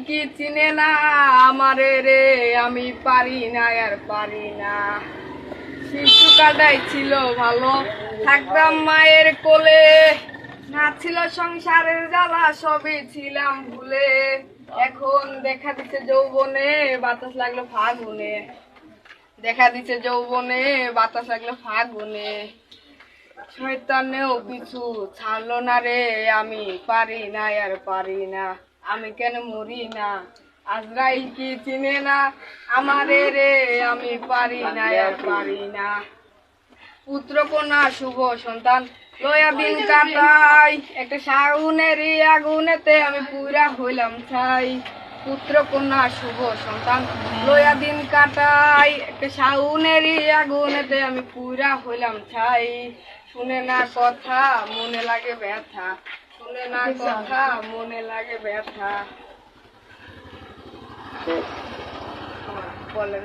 কি চিনে না আমারে রে, আমি পারি না আর পারি না। শিশু কাটাই ছিল ভালো, থাকতাম মায়ের কোলে, না ছিল সংসারের জ্বালা, সবই ছিলাম ভুলে। এখন দেখা দিচ্ছে যৌবনে, বাতাস লাগলো ফাগুনে, দেখা দিচ্ছে যৌবনে, বাতাস লাগলো ফাগুনে। শয়তানেও পিছু ছাড়লো না রে, আমি পারি না আর পারি না। আমি কেন মরি না, আজরাইল কি চিনে না আমারে রে, আমি পারি না আর পারি না। পুত্র কন্যা শুভ সন্তান লয়া দিন কাটাই, একটা শাগুনের আগুনেতে আমি পুরা হইলাম ছাই। পুত্র কন্যা শুভ সন্তান লয়া দিন কাটাই, একটা শাগুনের আগুনেতে আমি পুরা হইলাম ছাই। শুনে না কথা মনে লাগে ব্যথা, শুনে না কথা মনে লাগে ব্যথা। বলেন।